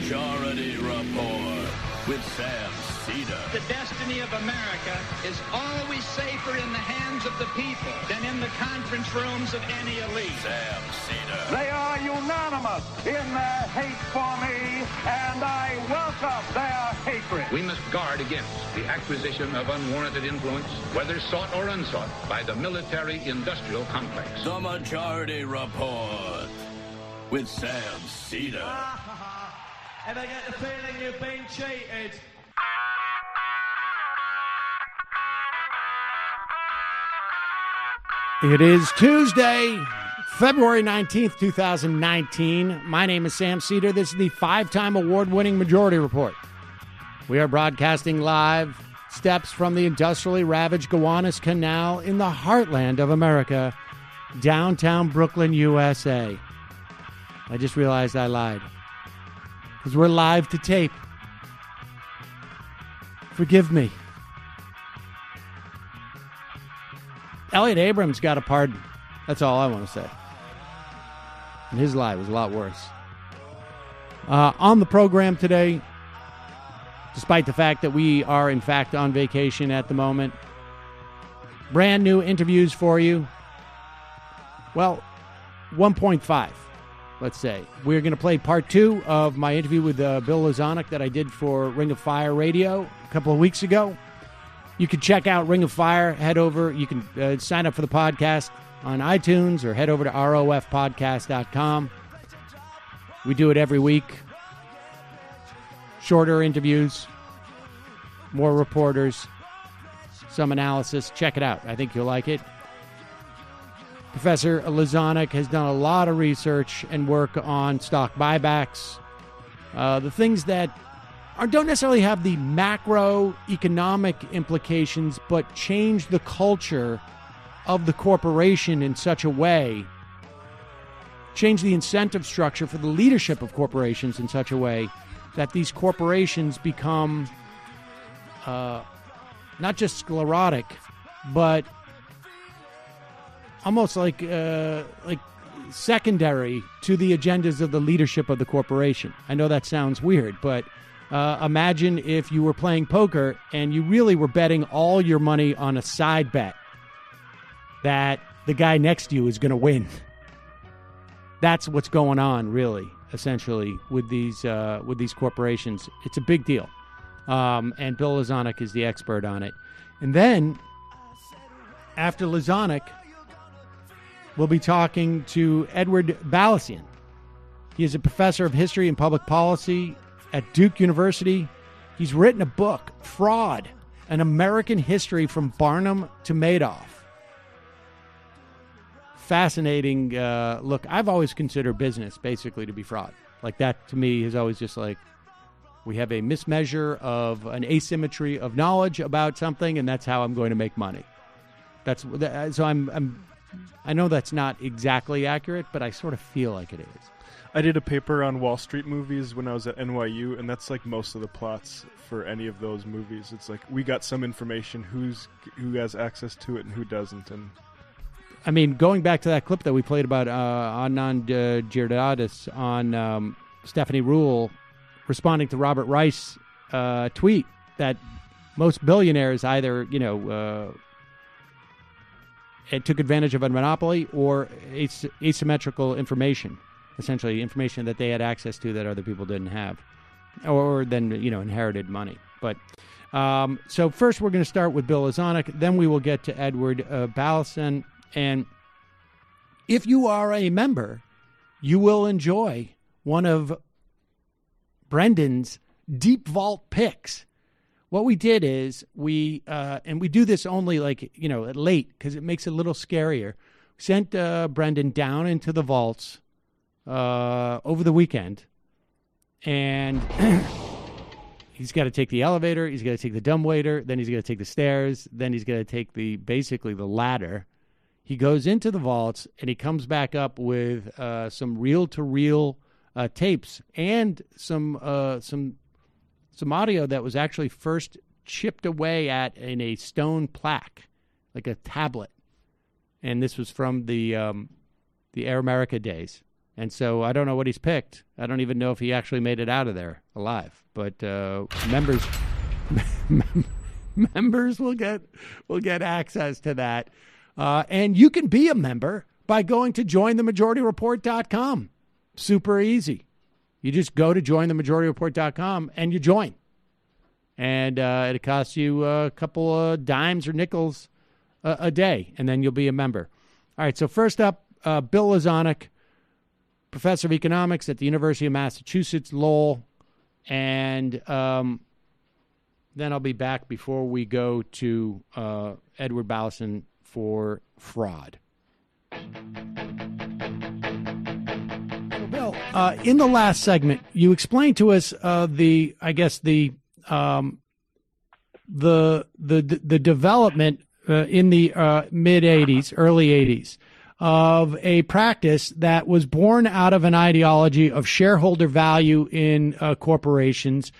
Majority Report with Sam Cedar. The destiny of America is always safer in the hands of the people than in the conference rooms of any elite. Sam Cedar. They are unanimous in their hate for me, and I welcome their hatred. We must guard against the acquisition of unwarranted influence, whether sought or unsought, by the military-industrial complex. The Majority Report with Sam Cedar. And I get the feeling you've been cheated. It is Tuesday, February 19th, 2019. My name is Sam Cedar. This is the five-time award-winning Majority Report. We are broadcasting live steps from the industrially ravaged Gowanus Canal in the heartland of America, downtown Brooklyn, USA. I just realized I lied, because we're live to tape. Forgive me. Elliot Abrams got a pardon. That's all I want to say. And his lie was a lot worse. On the program today, despite the fact that we are, in fact, on vacation at the moment, brand new interviews for you. Well, 1.5, let's say. We're going to play part 2 of my interview with Bill Lazonick that I did for Ring of Fire Radio a couple of weeks ago. You can check out Ring of Fire. Head over. You can sign up for the podcast on iTunes or head over to rofpodcast.com. We do it every week. Shorter interviews, more reporters, some analysis. Check it out. I think you'll like it. Professor Lazonick has done a lot of research and work on stock buybacks. The things that don't necessarily have the macroeconomic implications, but change the culture of the corporation in such a way, change the incentive structure for the leadership of corporations in such a way that these corporations become not just sclerotic, but almost like secondary to the agendas of the leadership of the corporation. I know that sounds weird, but imagine if you were playing poker and you really were betting all your money on a side bet that the guy next to you is going to win. That's what's going on, really, essentially, with these corporations. It's a big deal. And Bill Lazonick is the expert on it. And then, after Lazonick, we'll be talking to Edward Balleisen. He is a professor of history and public policy at Duke University. He's written a book, Fraud, An American History from Barnum to Madoff. Fascinating look. I've always considered business basically to be fraud. Like that to me is always just like we have a mismeasure of an asymmetry of knowledge about something, and that's how I'm going to make money. I know that's not exactly accurate, but I sort of feel like it is. I did a paper on Wall Street movies when I was at NYU, and that's like most of the plots for any of those movies. It's like we got some information, who has access to it and who doesn't. And I mean, going back to that clip that we played about Anand Giridharadas on Stephanie Ruhle responding to Robert Rice tweet that most billionaires either, it took advantage of a monopoly or asymmetrical information. Essentially, information that they had access to that other people didn't have, or then inherited money. But so first, we're going to start with Bill Lazonick. Then we will get to Edward Balleisen. And if you are a member, you will enjoy one of Brendan's deep vault picks. What we did is and we do this only at late because it makes it a little scarier. We sent Brendan down into the vaults over the weekend, and he's got to take the elevator, he's got to take the dumbwaiter, then he's got to take the stairs, then he's got to take the ladder. He goes into the vaults, and he comes back up with some reel-to-reel tapes and some audio that was actually first chipped away at in a stone plaque, like a tablet. And this was from the Air America days. And so I don't know what he's picked. I don't even know if he actually made it out of there alive. But members members will get access to that. And you can be a member by going to jointhemajorityreport.com. Super easy. You just go to jointhemajorityreport.com and you join. And it costs you a couple of dimes or nickels a day, and then you'll be a member. All right, so first up, Bill Lazonick, professor of economics at the University of Massachusetts-Lowell. And then I'll be back before we go to Edward Balleisen for fraud. So Bill, in the last segment, you explained to us the development in the mid 80s, early 80s, of a practice that was born out of an ideology of shareholder value in corporations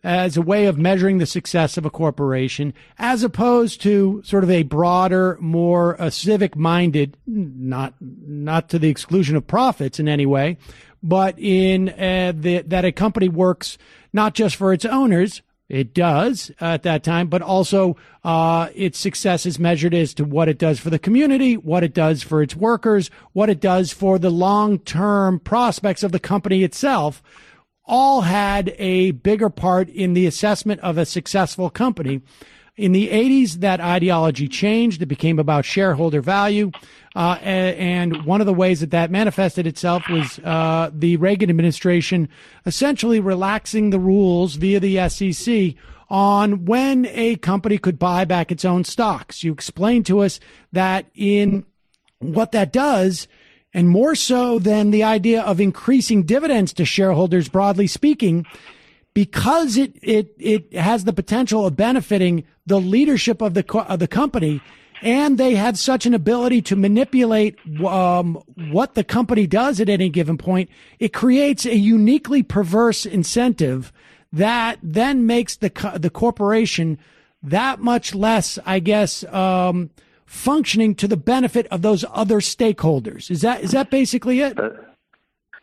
as a way of measuring the success of a corporation, as opposed to sort of a broader, more civic-minded, not to the exclusion of profits in any way, but in that a company works not just for its owners. It does at that time, but also its success is measured as to what it does for the community, what it does for its workers, what it does for the long-term prospects of the company itself. All had a bigger part in the assessment of a successful company. In the 80s, that ideology changed. It became about shareholder value. And one of the ways that manifested itself was the Reagan administration essentially relaxing the rules via the SEC on when a company could buy back its own stocks. You explained to us that in what that does, and more so than the idea of increasing dividends to shareholders, broadly speaking, because it has the potential of benefiting the leadership of the company, and they have such an ability to manipulate what the company does at any given point, it creates a uniquely perverse incentive that then makes the corporation that much less, I guess, functioning to the benefit of those other stakeholders. Is that basically it?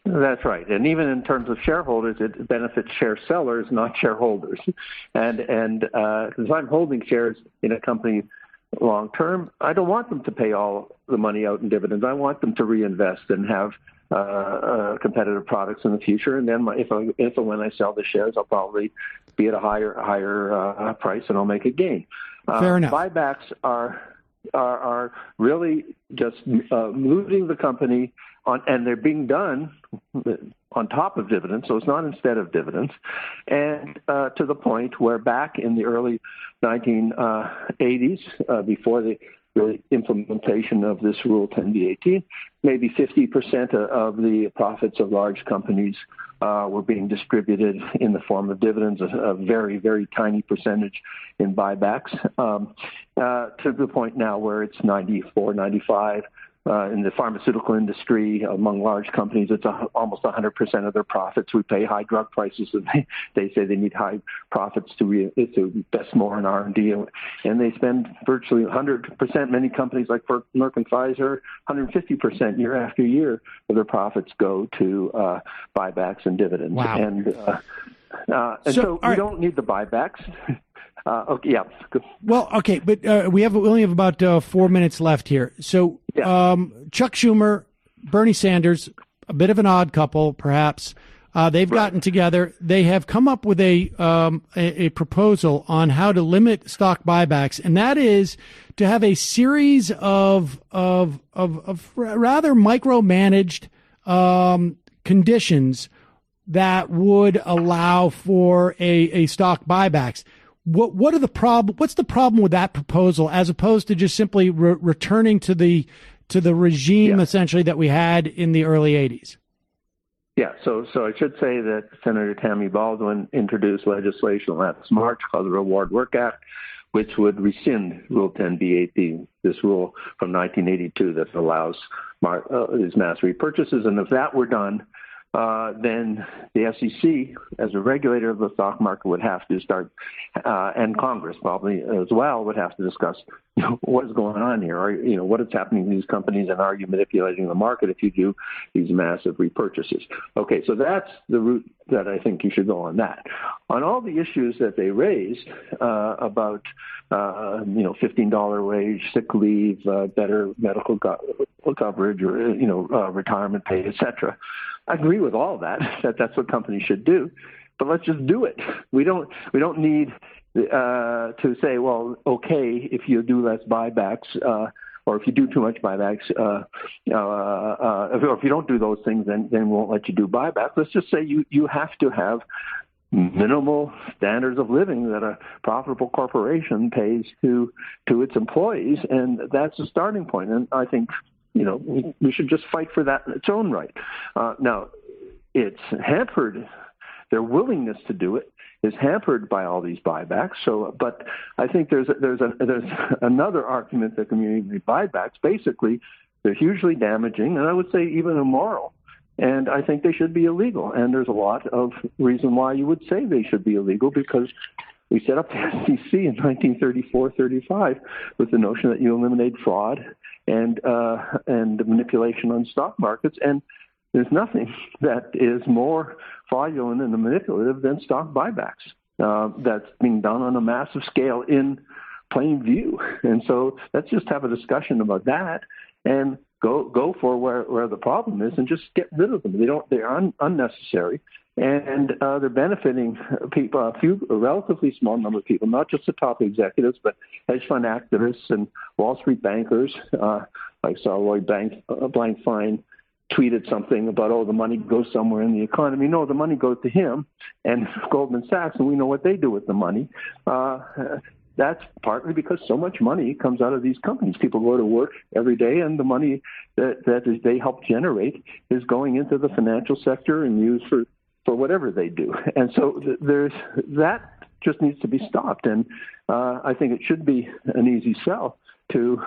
That's right. And even in terms of shareholders, it benefits share sellers, not shareholders. And because I'm holding shares in a company long term, I don't want them to pay all the money out in dividends. I want them to reinvest and have competitive products in the future. And then if and when I sell the shares, I'll probably be at a higher price, and I'll make a gain. Fair enough. Buybacks are really just moving the company on, and they're being done on top of dividends, so it's not instead of dividends, and to the point where back in the early 1980s, before the implementation of this Rule 10b-18, maybe 50% of the profits of large companies were being distributed in the form of dividends, a very, very tiny percentage in buybacks, to the point now where it's 94, 95. In the pharmaceutical industry, among large companies, it's almost 100% of their profits. We pay high drug prices, and they say they need high profits to invest more in R&D, and they spend virtually 100%. Many companies like Merck and Pfizer, 150% year after year of their profits go to buybacks and dividends. Wow. And so we don't need the buybacks. Okay, yeah. Well, okay, but we only have about 4 minutes left here. So Chuck Schumer, Bernie Sanders, a bit of an odd couple, perhaps. They've gotten together. They have come up with a proposal on how to limit stock buybacks, and that is to have a series of rather micromanaged conditions that would allow for a stock buybacks. What are the what's the problem with that proposal, as opposed to just simply returning to the regime essentially that we had in the early 80s? Yeah, so I should say that Senator Tammy Baldwin introduced legislation last March called the Reward Work Act, which would rescind Rule 10b-18, this rule from 1982 that allows these mass repurchases. And if that were done, then the SEC, as a regulator of the stock market, would have to start, and Congress probably as well, would have to discuss what is going on here, or what is happening to these companies, and are you manipulating the market if you do these massive repurchases? Okay, so that's the route that I think you should go on that. On all the issues that they raised about $15 wage, sick leave, better medical coverage, or retirement pay, etc. I agree with all that that's what companies should do, but let's just do it. We don't need to say, well, okay, if you do less buybacks, or if you do too much buybacks, or if you don't do those things, then we won't let you do buybacks. Let's just say you have to have minimal standards of living that a profitable corporation pays to its employees, and that's a starting point. And I think we should just fight for that in its own right. Now, it's hampered. Their willingness to do it is hampered by all these buybacks. So, but I think there's another argument that community buybacks, basically, they're hugely damaging, and I would say even immoral. And I think they should be illegal. And there's a lot of reason why you would say they should be illegal, because we set up the SEC in 1934-35 with the notion that you eliminate fraud and manipulation on stock markets. And there's nothing that is more fraudulent and manipulative than stock buybacks. That's being done on a massive scale in plain view. And so let's just have a discussion about that and go for where the problem is and just get rid of them. They're unnecessary, and they're benefiting people, a relatively small number of people, not just the top executives, but hedge fund activists and Wall Street bankers. I saw Lloyd Blankfein tweeted something about, the money goes somewhere in the economy. No, the money goes to him and Goldman Sachs, and we know what they do with the money. That's partly because so much money comes out of these companies. People go to work every day, and the money that they help generate is going into the financial sector and used for whatever they do. And so that just needs to be stopped. And I think it should be an easy sell to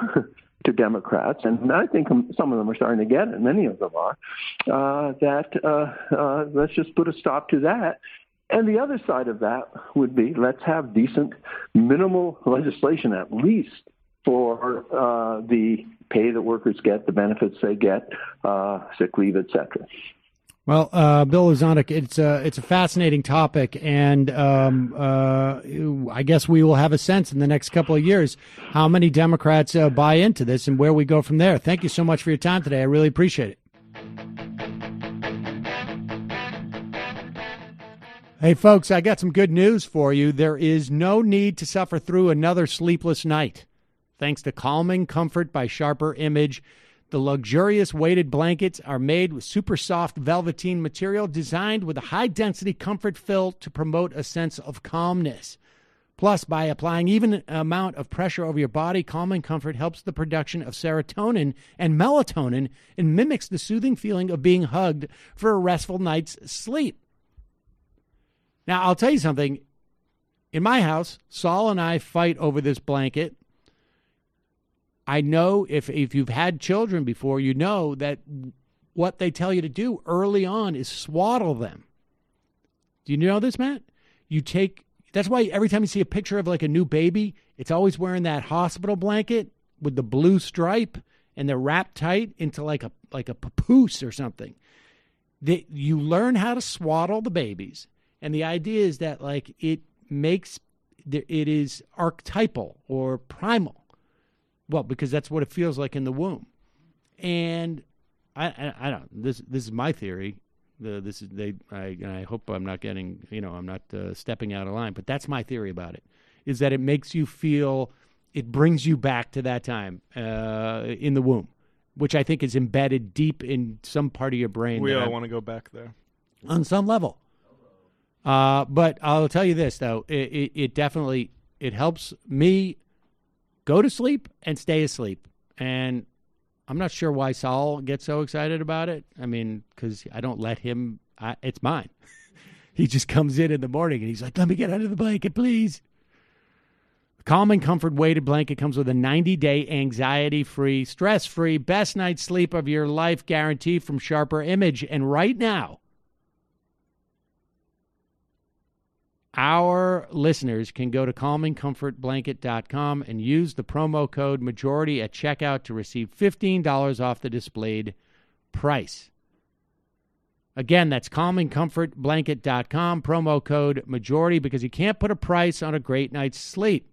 Democrats, and I think some of them are starting to get it, many of them are, that let's just put a stop to that. And the other side of that would be, let's have decent minimal legislation, at least for the pay that workers get, the benefits they get, sick leave, et cetera. Well, Bill Lazonick, it's a fascinating topic, and I guess we will have a sense in the next couple of years how many Democrats buy into this and where we go from there. Thank you so much for your time today. I really appreciate it. Hey, folks, I got some good news for you. There is no need to suffer through another sleepless night. Thanks to Calming Comfort by Sharper Image, the luxurious weighted blankets are made with super soft velveteen material designed with a high-density comfort fill to promote a sense of calmness. Plus, by applying even amount of pressure over your body, Calming Comfort helps the production of serotonin and melatonin and mimics the soothing feeling of being hugged for a restful night's sleep. Now, I'll tell you something. In my house, Saul and I fight over this blanket. I know if you've had children before, you know that what they tell you to do early on is swaddle them. Do you know this, Matt? That's why every time you see a picture of like a new baby, it's always wearing that hospital blanket with the blue stripe, and they're wrapped tight into like a papoose or something. You learn how to swaddle the babies. And the idea is that it is archetypal or primal. Well, because that's what it feels like in the womb. And I don't. This is my theory. I hope I'm not getting. I'm not stepping out of line. But that's my theory about it. Is that it makes you feel. It brings you back to that time in the womb, which I think is embedded deep in some part of your brain. We all want to go back there on some level. But I'll tell you this, though. It definitely helps me go to sleep and stay asleep. And I'm not sure why Saul gets so excited about it. I mean, because I don't let him. It's mine. He just comes in the morning and he's like, let me get under the blanket, please. Calming Comfort weighted blanket comes with a 90-day anxiety-free, stress-free, best night's sleep of your life guarantee from Sharper Image. And right now, our listeners can go to calmingcomfortblanket.com and use the promo code majority at checkout to receive $15 off the displayed price. Again, that's calmingcomfortblanket.com, promo code majority, because you can't put a price on a great night's sleep.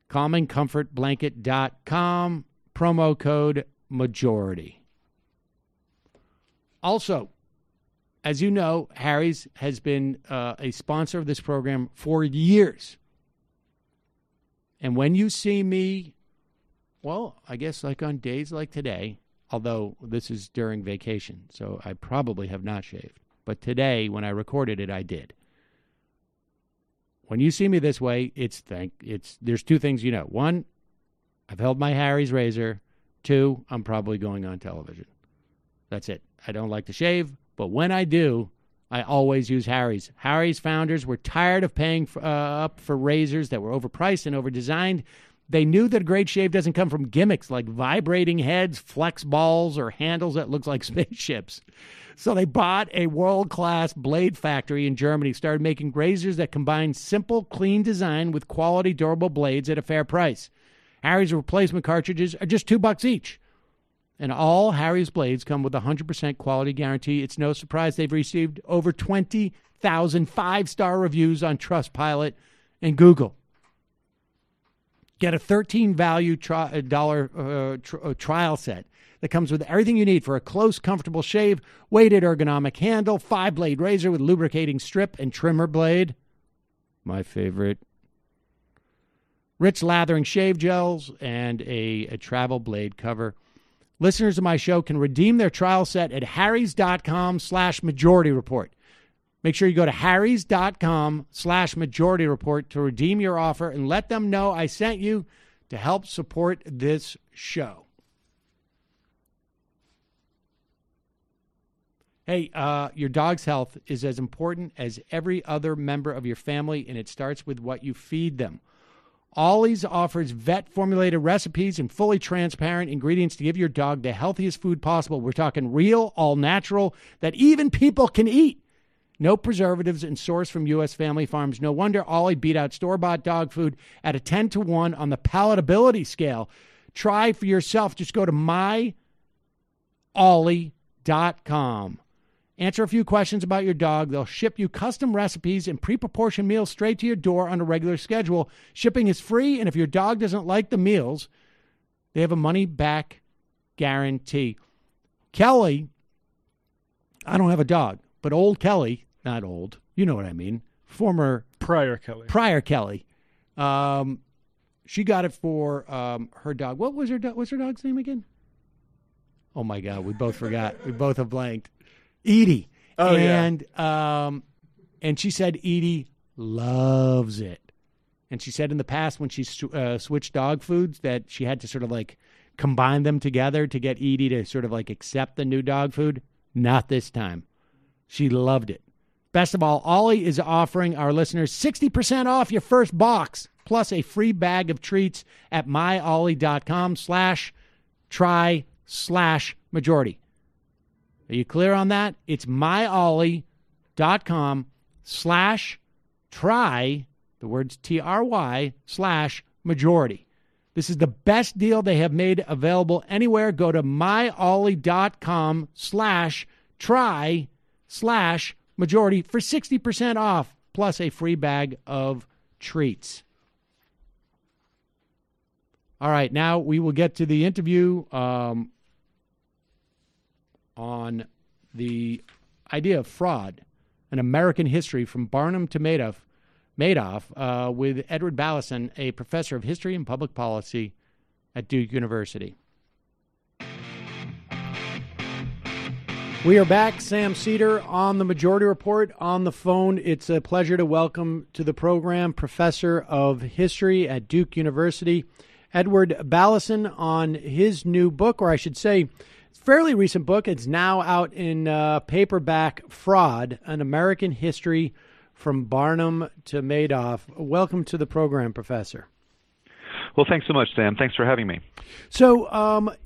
calmingcomfortblanket.com, promo code majority. Also, as you know, Harry's has been a sponsor of this program for years. And when you see me, well, I guess like on days like today, although this is during vacation, so I probably have not shaved. But today, when I recorded it, I did. When you see me this way, there's two things you know. One, I've held my Harry's razor. Two, I'm probably going on television. That's it. I don't like to shave, but when I do, I always use Harry's. Harry's founders were tired of paying up for razors that were overpriced and overdesigned. They knew that a great shave doesn't come from gimmicks like vibrating heads, flex balls, or handles that look like spaceships. So they bought a world-class blade factory in Germany, started making razors that combine simple, clean design with quality, durable blades at a fair price. Harry's replacement cartridges are just $2 each. And all Harry's blades come with a 100% quality guarantee. It's no surprise they've received over 20,000 five-star reviews on Trustpilot and Google. Get a $13 trial set that comes with everything you need for a close, comfortable shave, weighted ergonomic handle, 5-blade razor with lubricating strip and trimmer blade. My favorite. Rich lathering shave gels and a travel blade cover. Listeners of my show can redeem their trial set at harrys.com/majority report. Make sure you go to harrys.com/majority report to redeem your offer and let them know I sent you to help support this show. Hey, your dog's health is as important as every other member of your family, and it starts with what you feed them. Ollie's offers vet-formulated recipes and fully transparent ingredients to give your dog the healthiest food possible. We're talking real, all-natural, that even people can eat. No preservatives and sourced from U.S. family farms. No wonder Ollie beat out store-bought dog food at a 10-to-1 on the palatability scale. Try for yourself. Just go to myollie.com. Answer a few questions about your dog. They'll ship you custom recipes and pre-proportioned meals straight to your door on a regular schedule. Shipping is free, and if your dog doesn't like the meals, they have a money-back guarantee. Kelly, I don't have a dog, but old Kelly, not old, you know what I mean, Prior Kelly. She got it for her dog. What's her dog's name again? Oh, my God, we both forgot. We both have blanked. Edie. Oh, and she said Edie loves it. And she said in the past when she switched dog foods that she had to sort of like combine them together to get Edie to sort of like accept the new dog food. Not this time. She loved it. Best of all, Ollie is offering our listeners 60% off your first box, plus a free bag of treats at myollie.com/try/majority. Are you clear on that? It's myollie.com/try, the words TRY/majority. This is the best deal they have made available anywhere. Go to myollie.com/try/majority for 60% off, plus a free bag of treats. All right, now we will get to the interview on the idea of fraud, an American history from Barnum to Madoff, with Edward Balleisen, a professor of history and public policy at Duke University. We are back. Sam Cedar on the Majority Report on the phone. It's a pleasure to welcome to the program Professor of History at Duke University, Edward Balleisen, on his new book, or I should say, fairly recent book. It's now out in paperback, Fraud, an American History from Barnum to Madoff. Welcome to the program, Professor. Well, thanks so much, Sam. Thanks for having me. So, at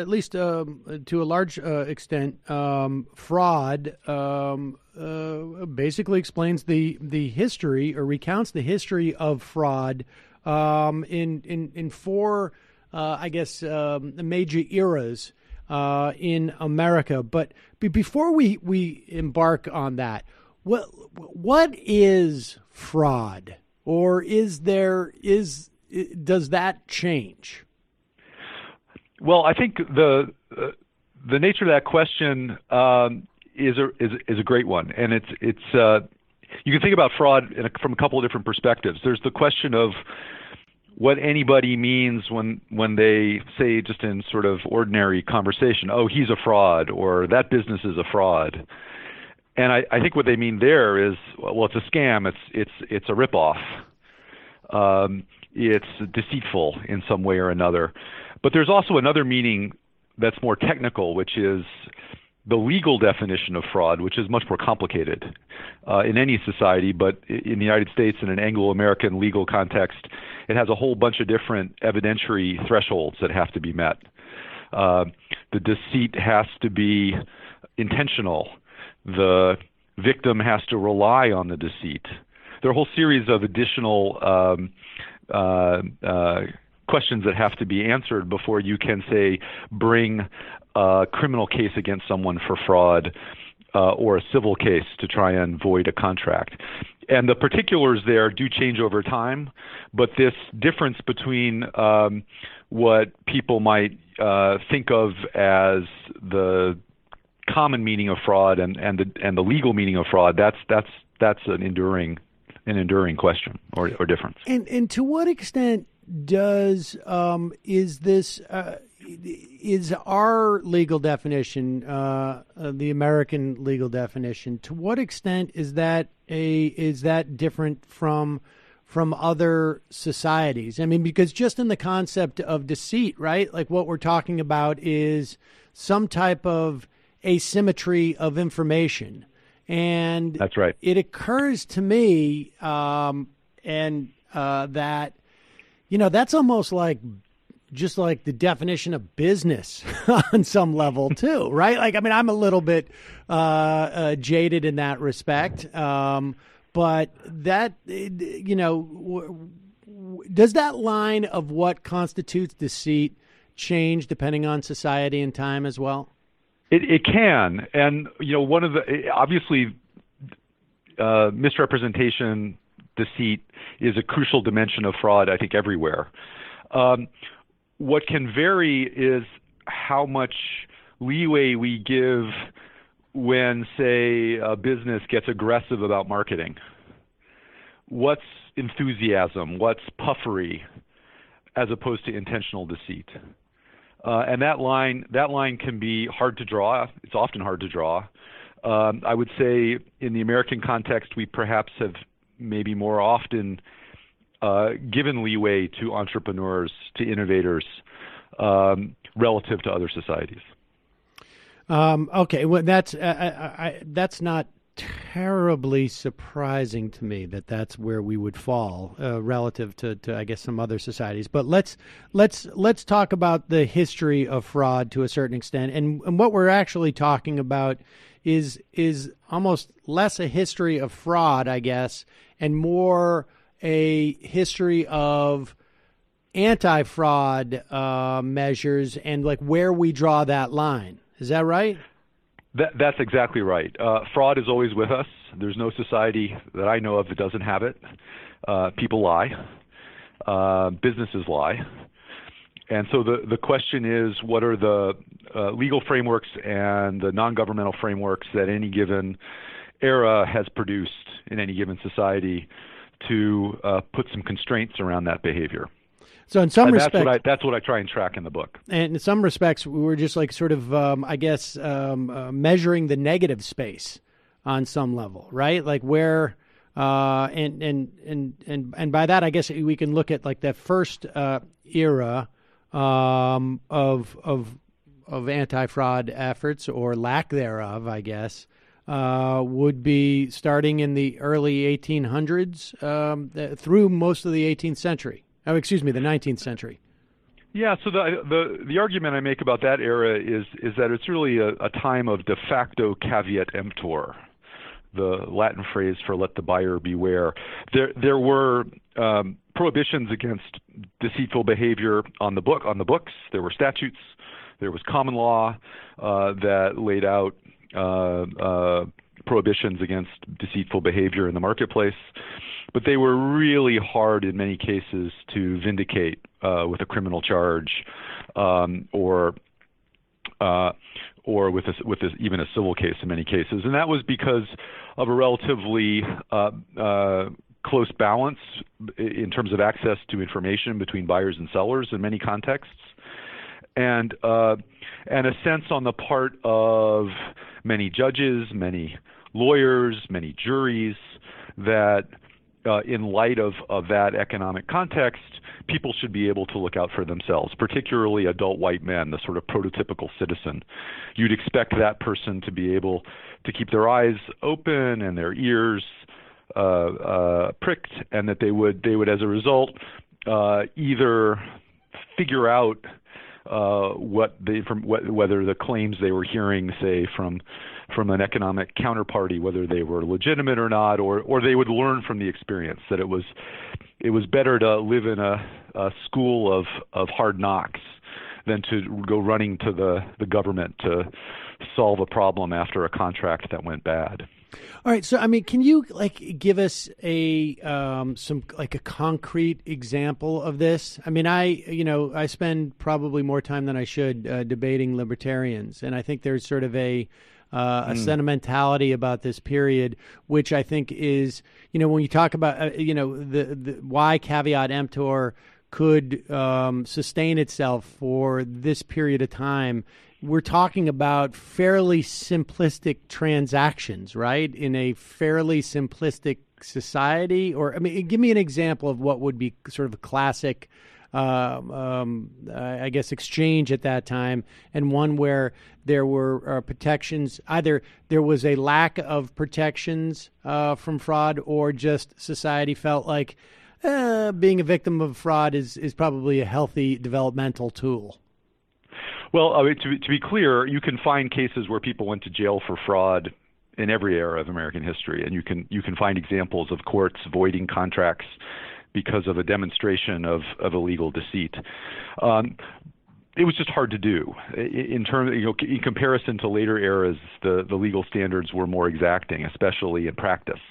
least to a large extent, fraud basically explains the history, or recounts the history of fraud in four, major eras in America. But before we embark on that, what is fraud, or does that change? Well, I think the nature of that question is a great one, and it's you can think about fraud from a couple of different perspectives. There's the question of what anybody means when they say, just in sort of ordinary conversation, "Oh, he's a fraud," or "that business is a fraud." And I think what they mean there is, well, it's a scam, it's a ripoff, it's deceitful in some way or another. But there's also another meaning that's more technical, which is the legal definition of fraud, which is much more complicated in any society, but in the United States, in an Anglo-American legal context, it has a whole bunch of different evidentiary thresholds that have to be met. The deceit has to be intentional. The victim has to rely on the deceit. There are a whole series of additional questions that have to be answered before you can, say, bring a criminal case against someone for fraud or a civil case to try and void a contract. And the particulars there do change over time, but this difference between what people might think of as the common meaning of fraud and the legal meaning of fraud, that's an enduring question or difference. And to what extent does is our legal definition, the American legal definition, to what extent is that different from other societies? I mean, because just in the concept of deceit, right? Like, what we're talking about is some type of asymmetry of information. And that's right. It occurs to me that, that's almost like just like the definition of business on some level too, right? Like, I mean, I'm a little bit jaded in that respect. But that, does that line of what constitutes deceit change depending on society and time as well? It can. And, one of the, obviously, misrepresentation, deceit is a crucial dimension of fraud, I think, everywhere. What can vary is how much leeway we give when, say, a business gets aggressive about marketing. What's enthusiasm? What's puffery, as opposed to intentional deceit? And that line can be hard to draw. It's often hard to draw. I would say in the American context, we perhaps have maybe more often given leeway to entrepreneurs, to innovators, relative to other societies. Okay, well, that's not terribly surprising to me that's where we would fall relative to I guess some other societies. But let's talk about the history of fraud to a certain extent, and what we're actually talking about is almost less a history of fraud, I guess, and more a history of anti-fraud measures and like where we draw that line. Is that right? That's exactly right. Fraud is always with us. There's no society that I know of that doesn't have it. People lie. Businesses lie. And so the question is, what are the legal frameworks and the non-governmental frameworks that any given era has produced in any given society to put some constraints around that behavior? So in some respects, that's what I try and track in the book. And in some respects, we were just like sort of, measuring the negative space on some level, right? Like where, and by that, I guess we can look at like the first era of anti-fraud efforts or lack thereof, I guess. would be starting in the early 1800s through most of the 18th century. Oh, excuse me, the 19th century. Yeah, so the argument I make about that era is that it's really a time of de facto caveat emptor, the Latin phrase for "let the buyer beware." There were prohibitions against deceitful behavior on the books. There were statutes. There was common law that laid out prohibitions against deceitful behavior in the marketplace, but they were really hard in many cases to vindicate with a criminal charge, or with even a civil case in many cases, and that was because of a relatively close balance in terms of access to information between buyers and sellers in many contexts, and a sense on the part of many judges, many lawyers, many juries that in light of that economic context, people should be able to look out for themselves, particularly adult white men, the sort of prototypical citizen. You'd expect that person to be able to keep their eyes open and their ears pricked, and that they would as a result either figure out whether the claims they were hearing, say from an economic counterparty, whether they were legitimate or not, or they would learn from the experience that it was better to live in a school of hard knocks than to go running to the government to solve a problem after a contract that went bad. All right, so I mean, can you give us a concrete example of this? I mean, I spend probably more time than I should debating libertarians, and I think there's sort of a sentimentality about this period, which I think is, when you talk about the why caveat emptor could sustain itself for this period of time. We're talking about fairly simplistic transactions, right? In a fairly simplistic society, or give me an example of what would be sort of a classic, I guess, exchange at that time, and one where there were protections. Either there was a lack of protections from fraud, or just society felt like being a victim of fraud is probably a healthy developmental tool. Well, to be clear, you can find cases where people went to jail for fraud in every era of American history, and you can find examples of courts voiding contracts because of a demonstration of illegal deceit. It was just hard to do. In comparison to later eras, the legal standards were more exacting, especially in practice.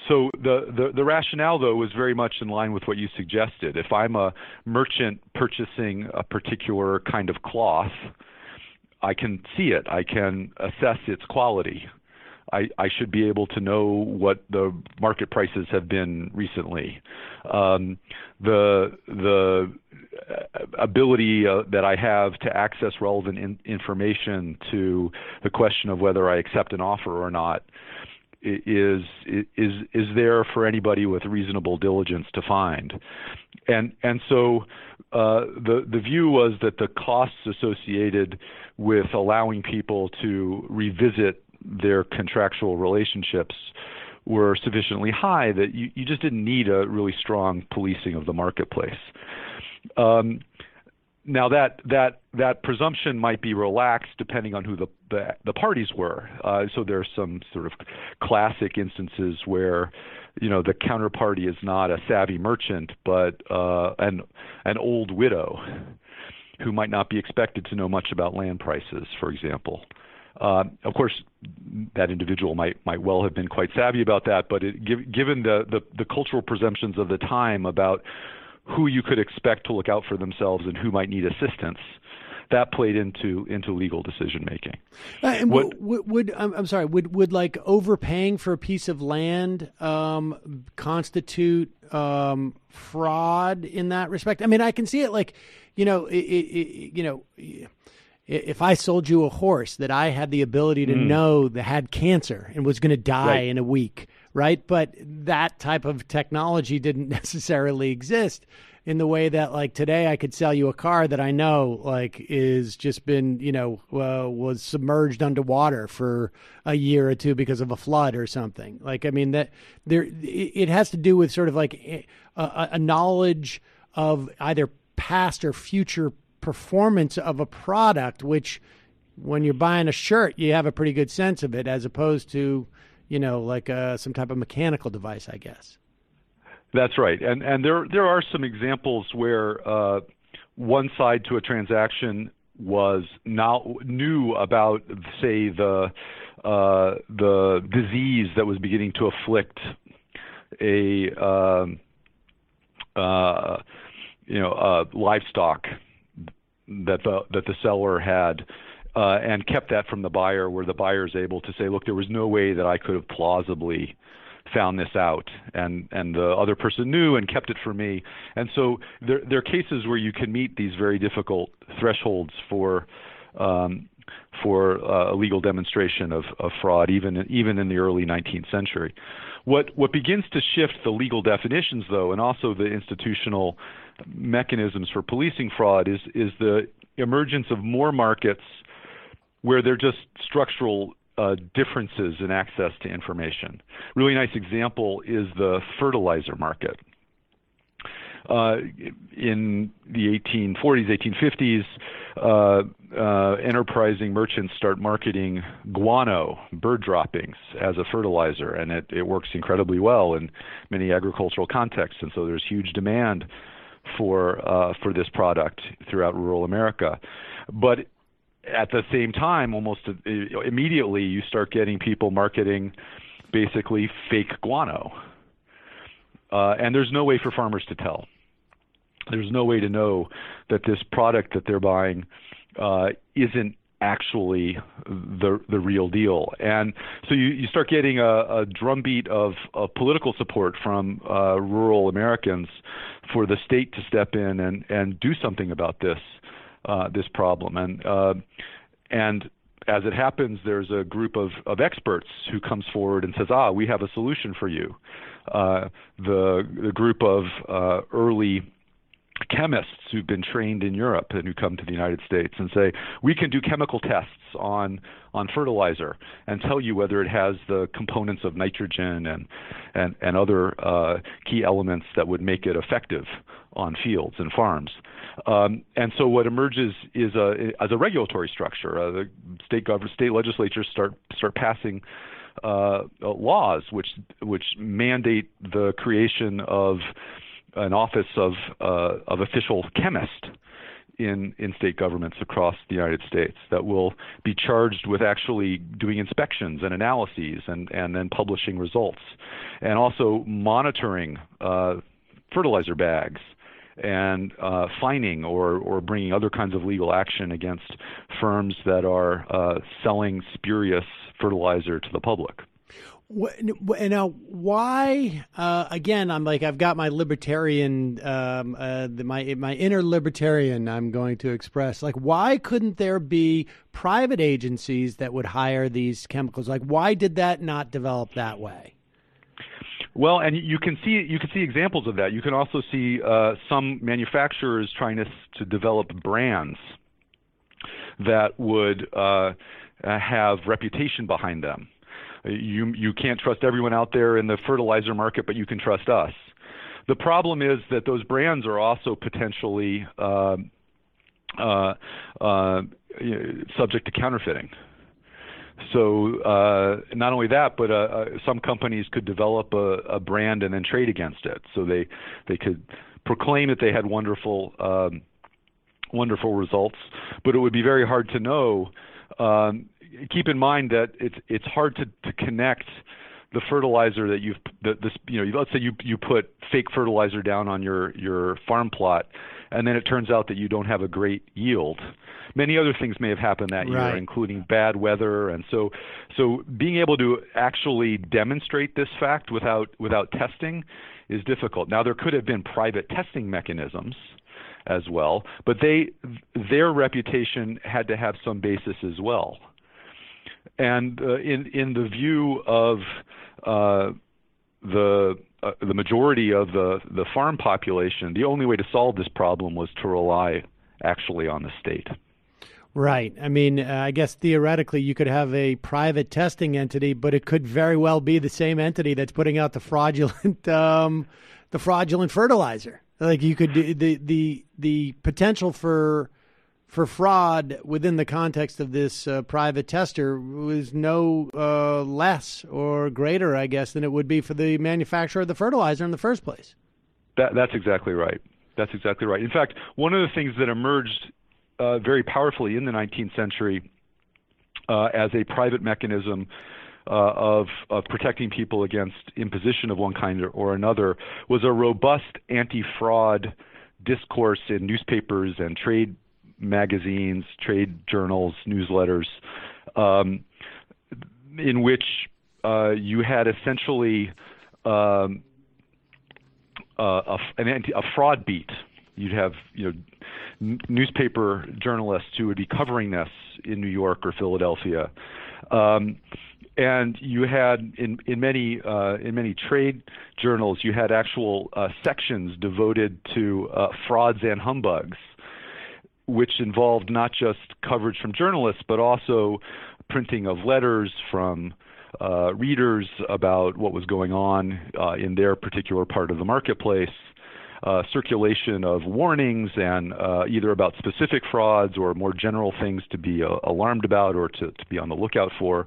So the rationale, though, was very much in line with what you suggested. If I'm a merchant purchasing a particular kind of cloth, I can see it. I can assess its quality. I should be able to know what the market prices have been recently. The ability that I have to access relevant information to the question of whether I accept an offer or not is there for anybody with reasonable diligence to find. And so the view was that the costs associated with allowing people to revisit their contractual relationships were sufficiently high that you just didn't need a really strong policing of the marketplace. Now that presumption might be relaxed depending on who the parties were. So there's some sort of classic instances where the counterparty is not a savvy merchant, but an old widow who might not be expected to know much about land prices, for example. Of course, that individual might well have been quite savvy about that, but given the cultural presumptions of the time about who you could expect to look out for themselves and who might need assistance, that played into legal decision making. And would like overpaying for a piece of land constitute fraud in that respect? I mean, I can see it like, if I sold you a horse that I had the ability to know that had cancer and was going to die in a week, right? But that type of technology didn't necessarily exist. in the way that, like, today I could sell you a car that I know, like, is just been, was submerged underwater for a year or two because of a flood or something. Like, I mean, that it has to do with sort of like a knowledge of either past or future performance of a product, which when you're buying a shirt, you have a pretty good sense of it, as opposed to, like some type of mechanical device, I guess. That's right, and there are some examples where one side to a transaction knew about, say, the disease that was beginning to afflict a livestock that the seller had, and kept that from the buyer, where the buyer is able to say, look, there was no way that I could have plausibly found this out, and the other person knew and kept it for me. And so there are cases where you can meet these very difficult thresholds for a legal demonstration of fraud, even in the early 19th century. What begins to shift the legal definitions, though, and also the institutional mechanisms for policing fraud, is the emergence of more markets where they're just structural differences in access to information. Really nice example is the fertilizer market. In the 1840s, 1850s, enterprising merchants start marketing guano, bird droppings, as a fertilizer, and it works incredibly well in many agricultural contexts, and so there's huge demand for this product throughout rural America. But at the same time, almost immediately, you start getting people marketing basically fake guano. And there's no way for farmers to tell. There's no way to know that this product that they're buying isn't actually the real deal. And so you start getting a drumbeat of political support from rural Americans for the state to step in and do something about this problem. And as it happens, there's a group of experts who comes forward and says, we have a solution for you. The group of early chemists who've been trained in Europe and who come to the United States and say, we can do chemical tests on fertilizer and tell you whether it has the components of nitrogen and other key elements that would make it effective on fields and farms. And so what emerges is as a regulatory structure. The state legislatures start passing laws which mandate the creation of an office of official chemist in state governments across the United States that will be charged with actually doing inspections and analyses and then publishing results, and also monitoring fertilizer bags and fining or bringing other kinds of legal action against firms that are selling spurious fertilizer to the public. Now, why? Again, I've got my libertarian, my inner libertarian. I'm going to express, like, why couldn't there be private agencies that would hire these chemicals? Like, why did that not develop that way? Well, and you can see examples of that. You can also see some manufacturers trying to develop brands that would have reputation behind them. You can't trust everyone out there in the fertilizer market, but you can trust us. The problem is that those brands are also potentially subject to counterfeiting. So not only that, but some companies could develop a brand and then trade against it. So they could proclaim that they had wonderful results, but it would be very hard to know. Keep in mind that it's hard to connect the fertilizer that let's say you put fake fertilizer down on your farm plot, and then it turns out that you don't have a great yield. Many other things may have happened that year, including bad weather, and so being able to actually demonstrate this fact without testing is difficult. Now, there could have been private testing mechanisms as well, but their reputation had to have some basis as well. And in the view of the majority of the farm population, the only way to solve this problem was to rely actually on the state. Right. I mean, I guess theoretically you could have a private testing entity, but it could very well be the same entity that's putting out the fraudulent fertilizer. Like you could the potential for fraud within the context of this private tester was no less or greater, I guess, than it would be for the manufacturer of the fertilizer in the first place. That's exactly right. That's exactly right. In fact, one of the things that emerged very powerfully in the 19th century as a private mechanism of protecting people against imposition of one kind or another was a robust anti-fraud discourse in newspapers and trade magazines, trade journals, newsletters, in which you had essentially a fraud beat. You'd have newspaper journalists who would be covering this in New York or Philadelphia, and you had in many trade journals you had actual sections devoted to frauds and humbugs, which involved not just coverage from journalists, but also printing of letters from readers about what was going on in their particular part of the marketplace, circulation of warnings and either about specific frauds or more general things to be alarmed about or to be on the lookout for.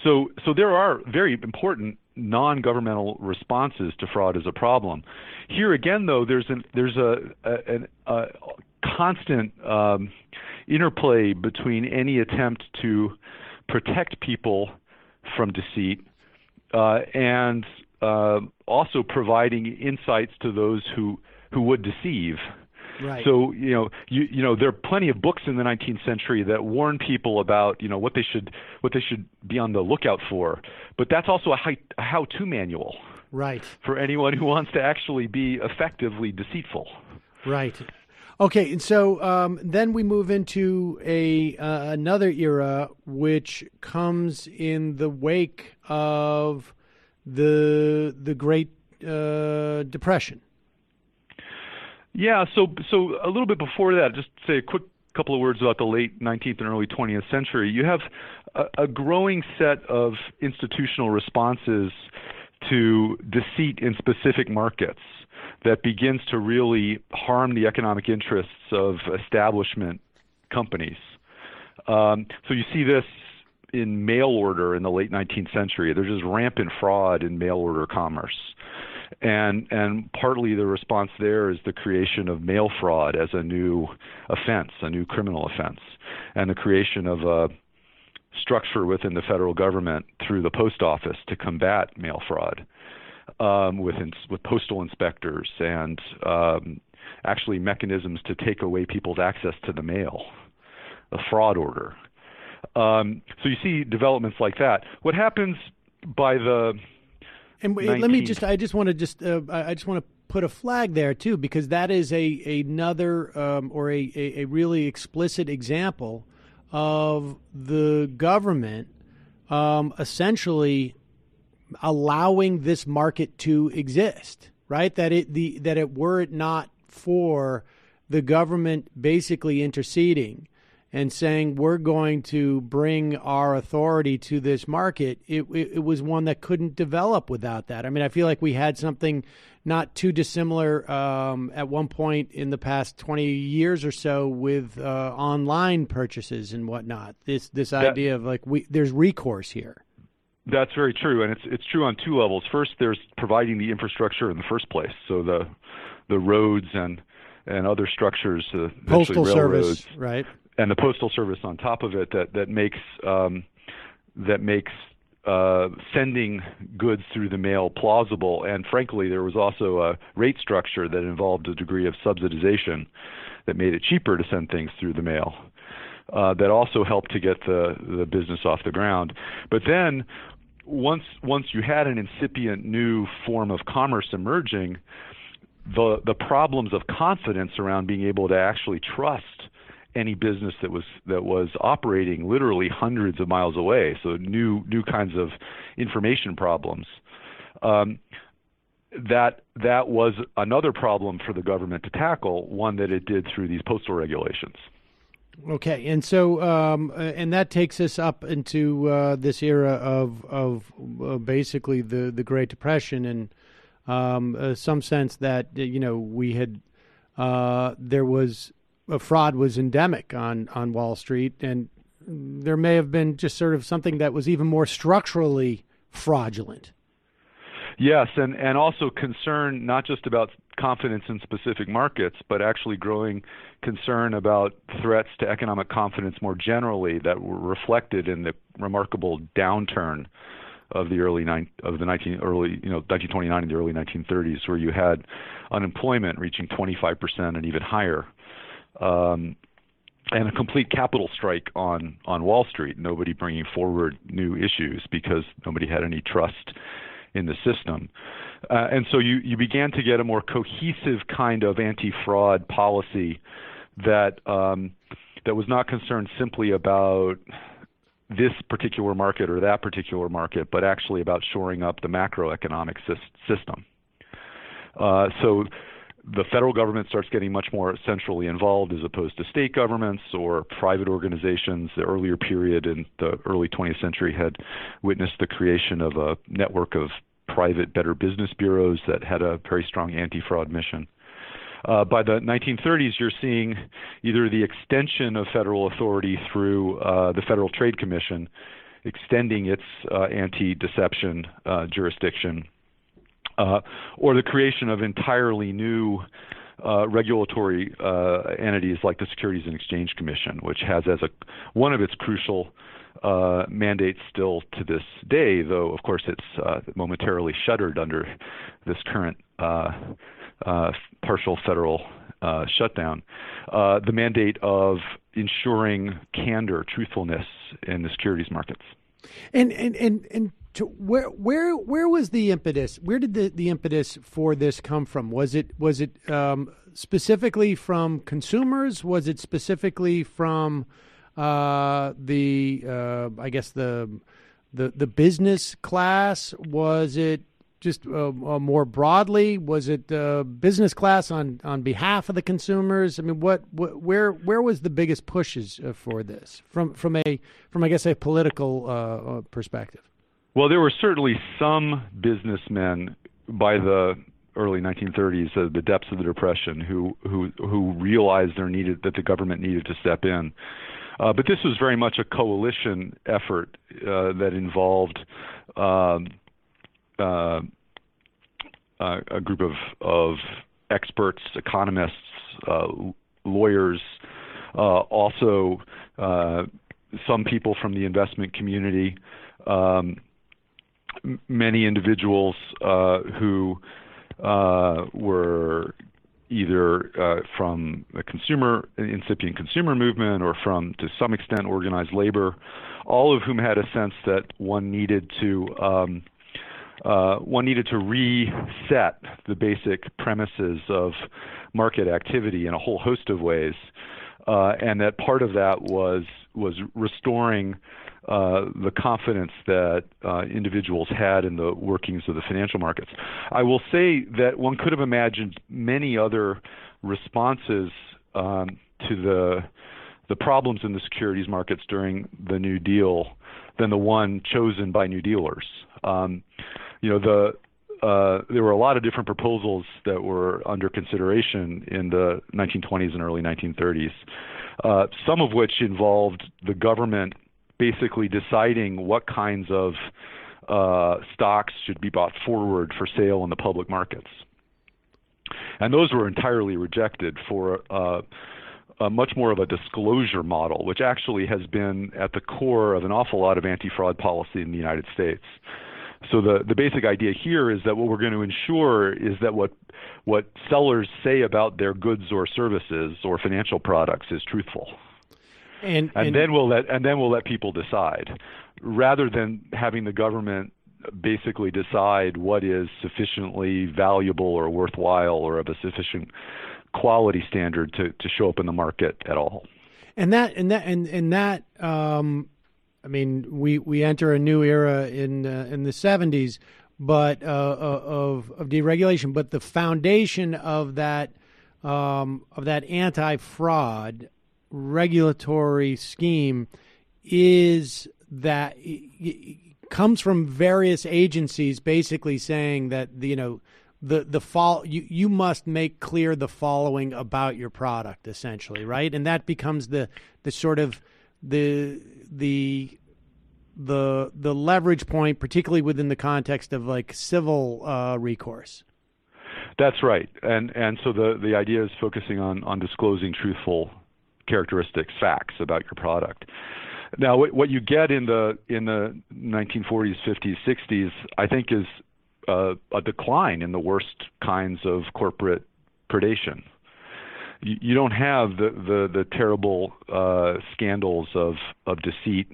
So there are very important non-governmental responses to fraud as a problem. Here again, though, there's a constant interplay between any attempt to protect people from deceit and also providing insights to those who would deceive. Right. So there are plenty of books in the 19th century that warn people about what they should be on the lookout for, but that's also a how-to manual. Right. For anyone who wants to actually be effectively deceitful. Right. Okay, and so then we move into another era, which comes in the wake of the Great Depression. Yeah, so a little bit before that, just say a quick couple of words about the late 19th and early 20th century. You have a growing set of institutional responses to deceit in specific markets that begins to really harm the economic interests of establishment companies. So you see this in mail order in the late 19th century. There's just rampant fraud in mail order commerce. And partly the response there is the creation of mail fraud as a new offense, a new criminal offense, and the creation of a structure within the federal government through the post office to combat mail fraud with postal inspectors and actually mechanisms to take away people's access to the mail, a fraud order. So you see developments like that. What happens by the And let me just I just want to put a flag there too, because that is another or a really explicit example of the government essentially allowing this market to exist, right? That it were it not for the government basically interceding and saying we're going to bring our authority to this market, it was one that couldn't develop without that. I mean, I feel like we had something not too dissimilar at one point in the past 20 years or so with online purchases and whatnot. This idea of like there's recourse here. That's very true, and it's true on two levels. First, there's providing the infrastructure in the first place, so the roads and other structures, postal service, right? And the postal service on top of it that makes sending goods through the mail plausible. And frankly, there was also a rate structure that involved a degree of subsidization that made it cheaper to send things through the mail. That also helped to get the business off the ground. But then once you had an incipient new form of commerce emerging, the problems of confidence around being able to actually trust any business that was operating literally hundreds of miles away, so new kinds of information problems, That was another problem for the government to tackle, one that it did through these postal regulations. Okay, and so and that takes us up into this era of basically the Great Depression, and some sense that we had there was fraud was endemic on Wall Street, and there may have been just sort of something that was even more structurally fraudulent. Yes, and also concern not just about confidence in specific markets, but actually growing concern about threats to economic confidence more generally that were reflected in the remarkable downturn of the early 1929 and the early 1930s, where you had unemployment reaching 25% and even higher, and a complete capital strike on Wall Street. Nobody bringing forward new issues because nobody had any trust in the system. And so you began to get a more cohesive kind of anti-fraud policy that was not concerned simply about this particular market or that particular market, but actually about shoring up the macroeconomic system. So the federal government starts getting much more centrally involved as opposed to state governments or private organizations. The earlier period in the early 20th century had witnessed the creation of a network of private Better Business bureaus that had a very strong anti-fraud mission. By the 1930s, you're seeing either the extension of federal authority through the Federal Trade Commission, extending its anti-deception jurisdiction, or the creation of entirely new regulatory entities like the Securities and Exchange Commission, which has as one of its crucial mandates still to this day, though of course it's momentarily shuttered under this current partial federal shutdown, the mandate of ensuring candor, truthfulness in the securities markets. And where was the impetus? Where did the impetus for this come from? Was it specifically from consumers? Was it specifically from I guess the business class? Was it just more broadly? Was it business class on behalf of the consumers? I mean, where was the biggest pushes for this from I guess a political perspective? Well, there were certainly some businessmen by the early 1930s, the depths of the Depression, who realized that the government needed to step in. But this was very much a coalition effort that involved a group of experts, economists, lawyers, also some people from the investment community, many individuals who were either from the incipient consumer movement or from, to some extent, organized labor, all of whom had a sense that one needed to reset the basic premises of market activity in a whole host of ways, and that part of that was restoring the confidence that individuals had in the workings of the financial markets. I will say that one could have imagined many other responses to the problems in the securities markets during the New Deal than the one chosen by New Dealers. There were a lot of different proposals that were under consideration in the 1920s and early 1930s, some of which involved the government basically deciding what kinds of stocks should be brought forward for sale in the public markets. And those were entirely rejected for much more of a disclosure model, which actually has been at the core of an awful lot of anti-fraud policy in the United States. So the basic idea here is that what we're going to ensure is that what sellers say about their goods or services or financial products is truthful. And then we'll let people decide, rather than having the government basically decide what is sufficiently valuable or worthwhile or of a sufficient quality standard to show up in the market at all. And that I mean, we enter a new era in the 70s but of deregulation. But the foundation of that anti-fraud regulatory scheme is that it comes from various agencies basically saying that you must make clear the following about your product, essentially, right? And that becomes the sort of the leverage point, particularly within the context of like civil recourse. That's right, and so the idea is focusing on disclosing truthful characteristics, facts about your product. Now, what you get in the 1940s, 50s, 60s, I think, is a decline in the worst kinds of corporate predation. You don't have the terrible scandals of deceit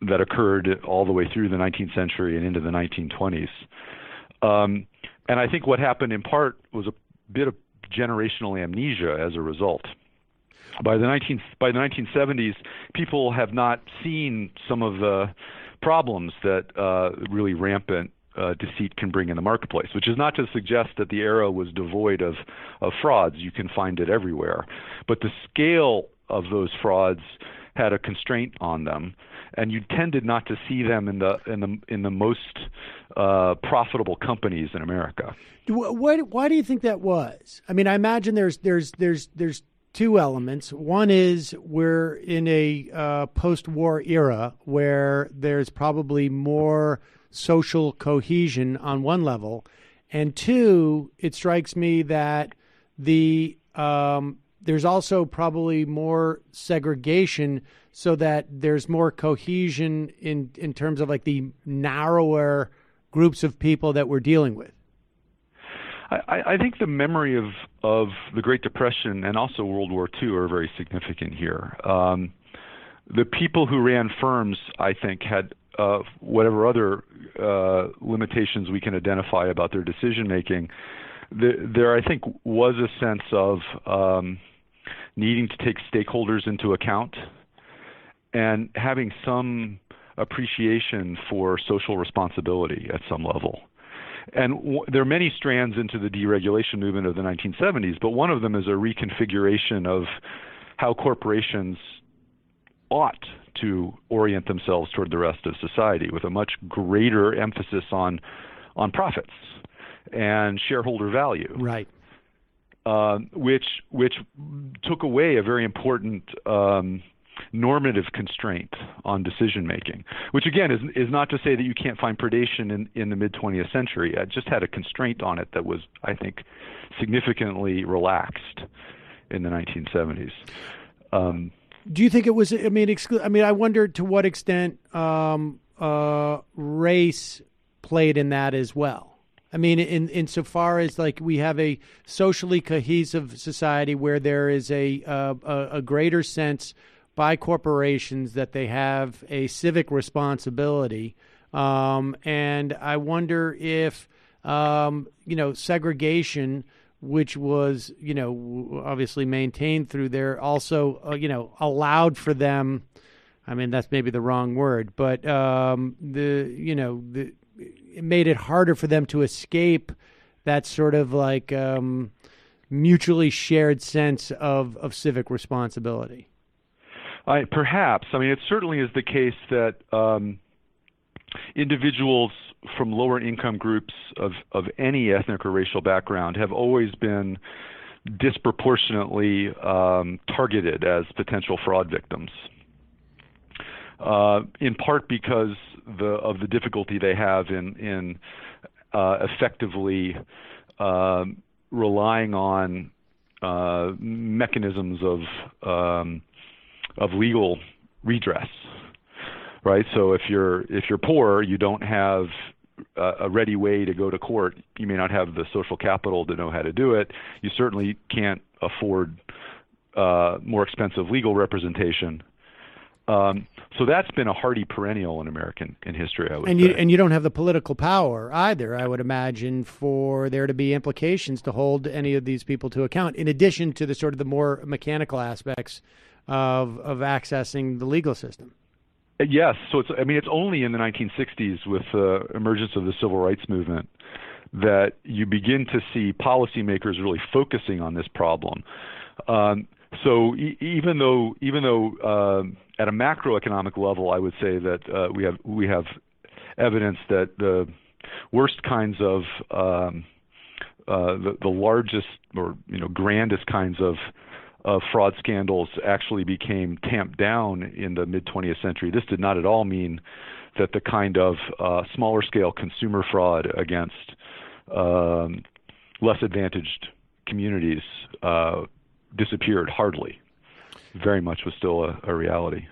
that occurred all the way through the 19th century and into the 1920s. And I think what happened in part was a bit of generational amnesia as a result. By the 1970s, people have not seen some of the problems that really rampant deceit can bring in the marketplace, which is not to suggest that the era was devoid of frauds. You can find it everywhere. But the scale of those frauds had a constraint on them, and you tended not to see them in the most profitable companies in America. Why do you think that was? I mean, I imagine there's two elements. One is we're in a post-war era where there's probably more social cohesion on one level, and two, it strikes me that there's also probably more segregation, so that there's more cohesion in terms of like the narrower groups of people that we're dealing with. I think the memory of the Great Depression and also World War II are very significant here. The people who ran firms, I think, had whatever other limitations we can identify about their decision making. There, I think, was a sense of needing to take stakeholders into account and having some appreciation for social responsibility at some level. And there are many strands into the deregulation movement of the 1970s, but one of them is a reconfiguration of how corporations ought to orient themselves toward the rest of society, with a much greater emphasis on profits and shareholder value. Right. Which took away a very important normative constraint on decision making, which again is not to say that you can't find predation in the mid 20th century. It just had a constraint on it that was, I think, significantly relaxed in the 1970s. Do you think it was? I mean, I wonder to what extent race played in that as well. I mean, insofar as like we have a socially cohesive society where there is a greater sense by corporations that they have a civic responsibility, and I wonder if segregation, which was obviously maintained through there, also allowed for them. I mean, that's maybe the wrong word, but it made it harder for them to escape that sort of like mutually shared sense of civic responsibility. Perhaps. I mean, it certainly is the case that individuals from lower income groups of any ethnic or racial background have always been disproportionately targeted as potential fraud victims. In part because of the difficulty they have in effectively relying on mechanisms of legal redress, right? So if you're poor, you don't have a ready way to go to court. You may not have the social capital to know how to do it. You certainly can't afford more expensive legal representation. So that's been a hardy perennial in American history, I would say. And you don't have the political power either, I would imagine, for there to be implications to hold any of these people to account, in addition to the sort of the more mechanical aspects of accessing the legal system. Yes. So it's only in the 1960s with the emergence of the civil rights movement that you begin to see policymakers really focusing on this problem. So even though at a macroeconomic level, I would say that we have evidence that the worst kinds of the largest or grandest kinds of fraud scandals actually became tamped down in the mid-20th century. This did not at all mean that the kind of smaller scale consumer fraud against less advantaged communities disappeared. Hardly. Very much was still a reality.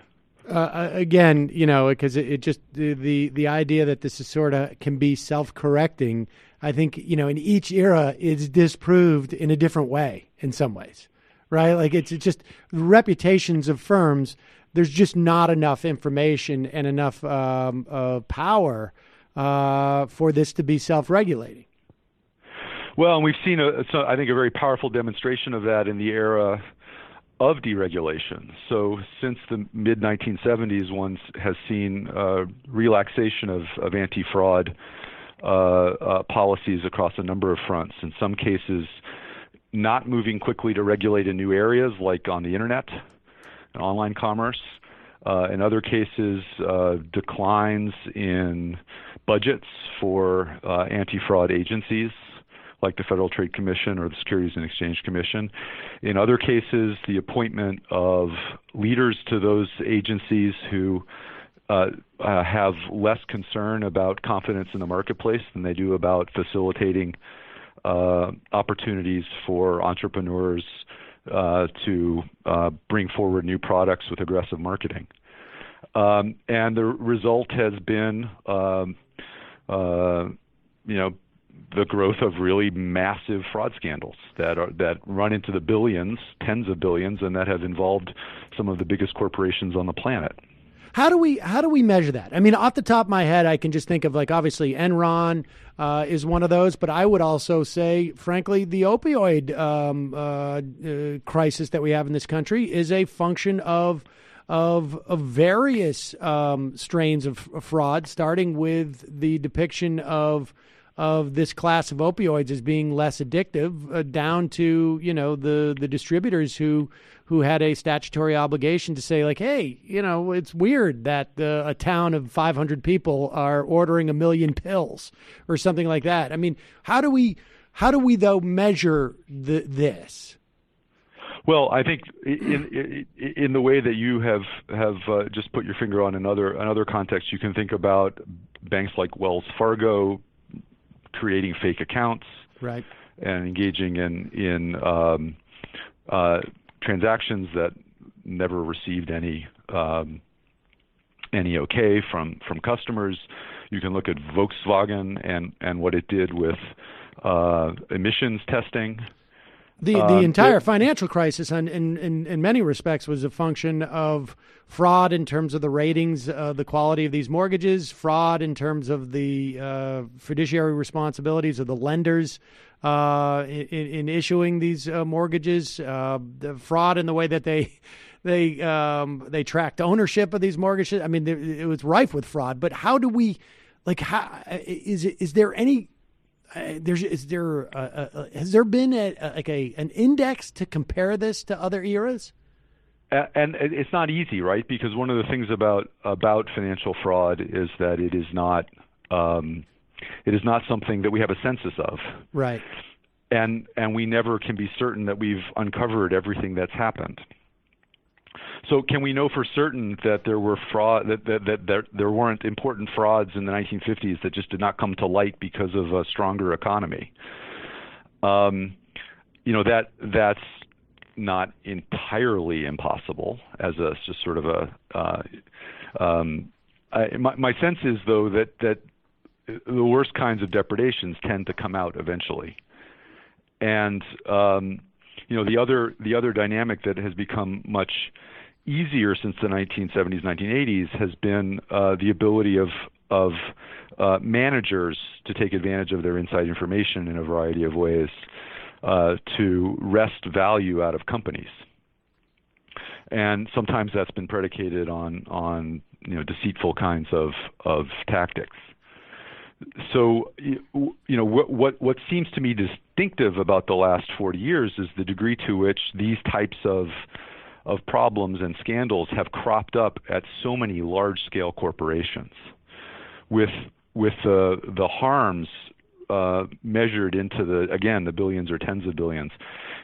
Again, because it just the idea that this is sort of can be self-correcting, I think, in each era is disproved in a different way in some ways, right? Like it's just reputations of firms. There's just not enough information and enough power for this to be self-regulating. Well, and we've seen, I think, a very powerful demonstration of that in the era of deregulation. So since the mid-1970s, one has seen relaxation of anti-fraud policies across a number of fronts. In some cases, not moving quickly to regulate in new areas like on the internet and online commerce. In other cases, declines in budgets for anti-fraud agencies like the Federal Trade Commission or the Securities and Exchange Commission. In other cases, the appointment of leaders to those agencies who have less concern about confidence in the marketplace than they do about facilitating opportunities for entrepreneurs to bring forward new products with aggressive marketing. And the result has been, the growth of really massive fraud scandals that run into the billions, tens of billions, and that have involved some of the biggest corporations on the planet. How do we measure that? I mean, off the top of my head, I can just think of, like, obviously Enron is one of those, but I would also say, frankly, the opioid crisis that we have in this country is a function of various strains of fraud, starting with the depiction of this class of opioids as being less addictive, down to the distributors who had a statutory obligation to say, like, hey, it's weird that a town of 500 people are ordering 1 million pills or something like that. I mean, how do we though measure this? Well, I think in the way that you have just put your finger on another context, you can think about banks like Wells Fargo creating fake accounts, right, and engaging in transactions that never received any okay from customers. You can look at Volkswagen and what it did with emissions testing. The entire financial crisis, in many respects, was a function of fraud in terms of the ratings, the quality of these mortgages, fraud in terms of the fiduciary responsibilities of the lenders in issuing these mortgages, the fraud in the way that they tracked ownership of these mortgages. I mean, it was rife with fraud. But how do we, is there any? Has there been an index to compare this to other eras? And it's not easy, right? Because one of the things about financial fraud is that it is not something that we have a census of, right? And we never can be certain that we've uncovered everything that's happened. So can we know for certain that there were fraud, that there weren't important frauds in the 1950s that just did not come to light because of a stronger economy? That's not entirely impossible as a just sort of my sense is, though, that the worst kinds of depredations tend to come out eventually. And the other dynamic that has become much easier since the 1970s, 1980s has been the ability of managers to take advantage of their inside information in a variety of ways to wrest value out of companies. And sometimes that's been predicated on deceitful kinds of tactics. So, what seems to me distinctive about the last 40 years is the degree to which these types of problems and scandals have cropped up at so many large-scale corporations, with the harms measured into the billions or tens of billions.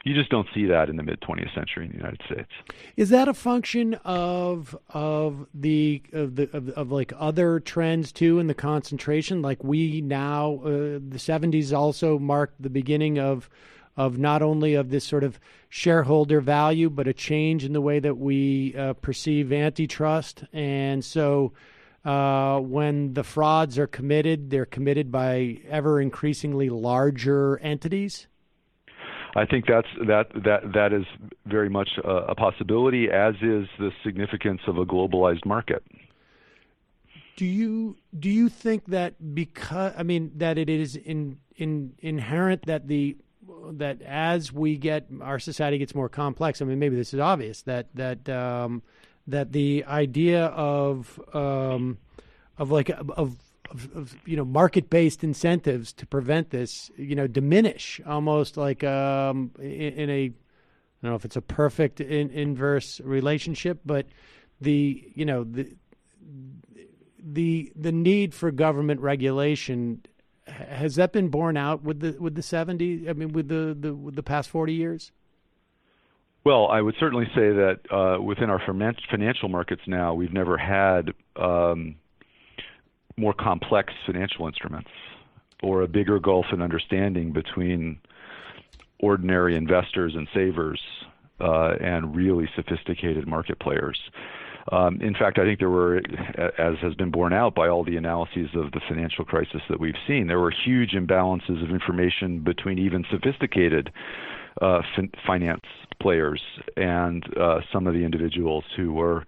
You just don't see that in the mid-20th century in the United States. Is that a function of like other trends too in the concentration? Like we now, the 70s also marked the beginning of not only of this sort of shareholder value, but a change in the way that we perceive antitrust. And so when the frauds are committed, they're committed by ever increasingly larger entities. I think that is very much a possibility, as is the significance of a globalized market. Do you think that that it is inherent that as our society gets more complex? I mean, maybe this is obvious that the idea of market-based incentives to prevent this, diminish almost like in a, I don't know if it's a perfect inverse relationship, but the need for government regulation, has that been borne out with the 70s? I mean, with the past 40 years? Well, I would certainly say that within our financial markets now, we've never had more complex financial instruments or a bigger gulf in understanding between ordinary investors and savers and really sophisticated market players. In fact, I think there were, as has been borne out by all the analyses of the financial crisis that we've seen, there were huge imbalances of information between even sophisticated finance players and some of the individuals who were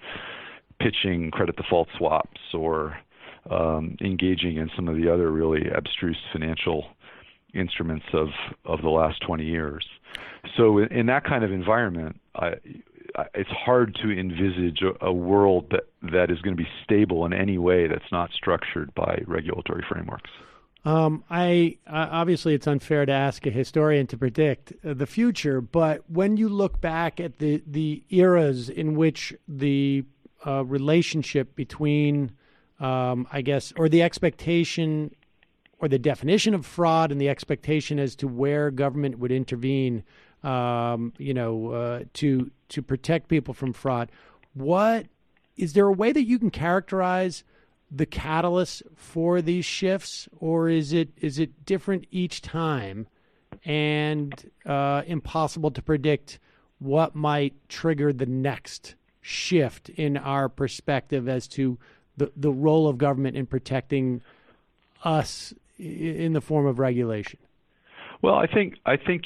pitching credit default swaps or engaging in some of the other really abstruse financial instruments of the last 20 years. So in that kind of environment, it's hard to envisage a world that is going to be stable in any way that's not structured by regulatory frameworks. Obviously it's unfair to ask a historian to predict the future, but when you look back at the eras in which the relationship between or the expectation or the definition of fraud and the expectation as to where government would intervene, to protect people from fraud, is there a way that you can characterize the catalyst for these shifts, or is it different each time and impossible to predict what might trigger the next shift in our perspective as to the role of government in protecting us in the form of regulation? Well, I think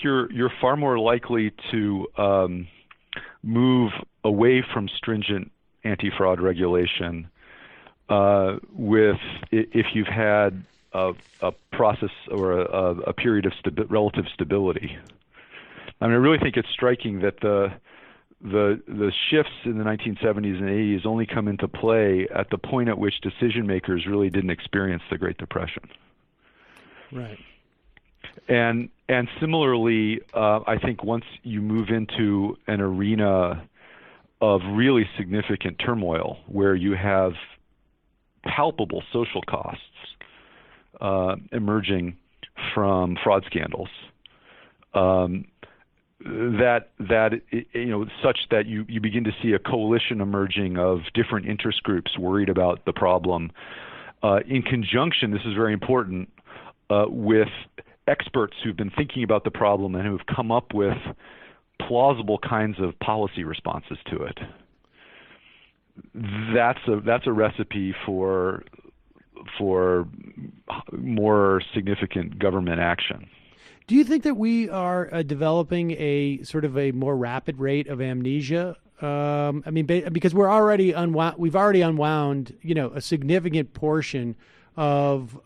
you're far more likely to move away from stringent anti-fraud regulation if you've had a process or a period of relative stability. I mean, I really think it's striking that the shifts in the 1970s and 80s only come into play at the point at which decision makers really didn't experience the Great Depression. Right. And similarly, I think once you move into an arena of really significant turmoil where you have palpable social costs emerging from fraud scandals, such that you begin to see a coalition emerging of different interest groups worried about the problem, in conjunction, this is very important, with experts who've been thinking about the problem and who've come up with plausible kinds of policy responses to it. That's a recipe for more significant government action. Do you think that we are developing a sort of a more rapid rate of amnesia? Because we've already unwound, a significant portion of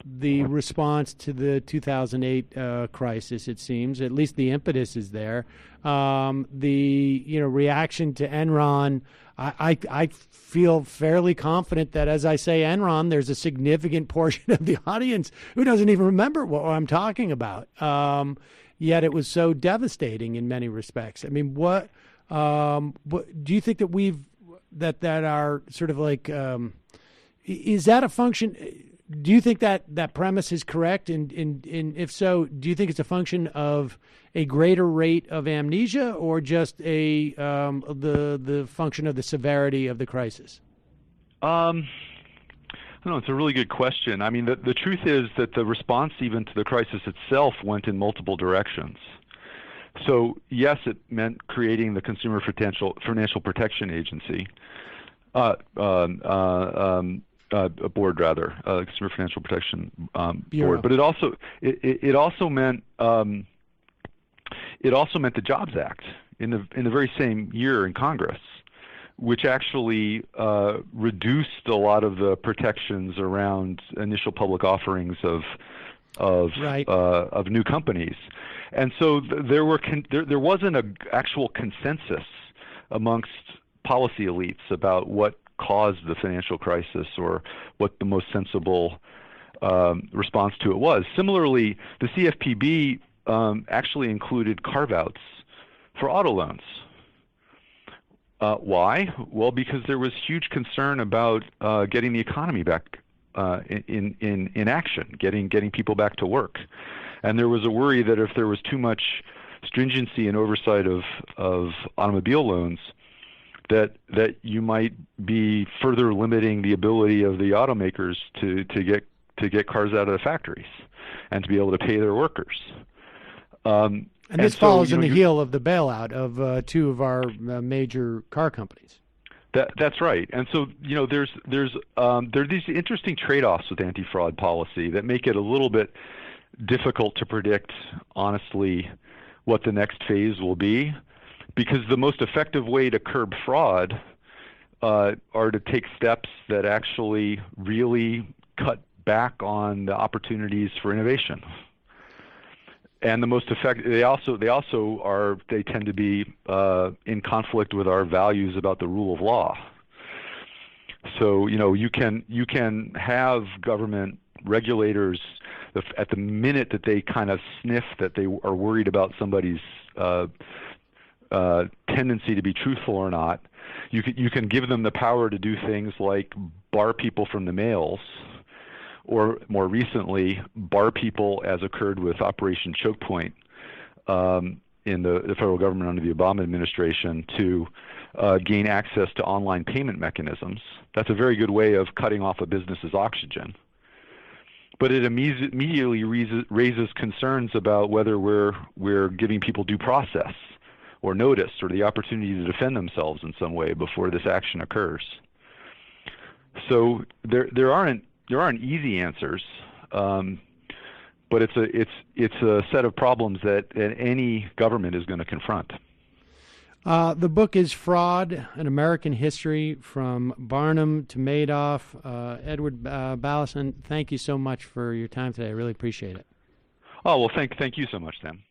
the response to the 2008 crisis. It seems, at least the impetus is there. The reaction to Enron I feel fairly confident that, as I say, Enron, there's a significant portion of the audience who doesn't even remember what I'm talking about. Yet it was so devastating in many respects. I mean, what do you think that that are sort of like, is that a function? Do you think that premise is correct? And if so, do you think it's a function of a greater rate of amnesia, or just the function of the severity of the crisis? I don't know. It's a really good question. I mean, the truth is that the response even to the crisis itself went in multiple directions. So yes, it meant creating the Consumer Financial Protection Agency, board rather, Consumer Financial Protection Board. But it also meant the Jobs Act in the very same year in Congress, which actually reduced a lot of the protections around initial public offerings of new companies. And so there wasn't an actual consensus amongst policy elites about what caused the financial crisis or what the most sensible response to it was. Similarly, the CFPB actually included carve-outs for auto loans. Why? Well, because there was huge concern about getting the economy back in action, getting people back to work. And there was a worry that if there was too much stringency and oversight of automobile loans, that you might be further limiting the ability of the automakers to get cars out of the factories and to be able to pay their workers. And this follows in the heel of the bailout of two of our major car companies. That's right. And so there are these interesting trade-offs with anti-fraud policy that make it a little bit difficult to predict honestly what the next phase will be, because the most effective way to curb fraud are to take steps that actually really cut back on the opportunities for innovation. And the most effective, they tend to be in conflict with our values about the rule of law. So you can have government regulators at the minute that they kind of sniff that they are worried about somebody's tendency to be truthful or not. You can give them the power to do things like bar people from the mails, or more recently, bar people, as occurred with Operation Choke Point in the federal government under the Obama administration, to gain access to online payment mechanisms. That's a very good way of cutting off a business's oxygen. But it immediately raises concerns about whether we're giving people due process or notice or the opportunity to defend themselves in some way before this action occurs. So there aren't easy answers, but it's a set of problems that any government is going to confront. The book is Fraud, An American History, from Barnum to Madoff. Edward Balleisen, thank you so much for your time today. I really appreciate it. Oh, well, thank you so much, Sam.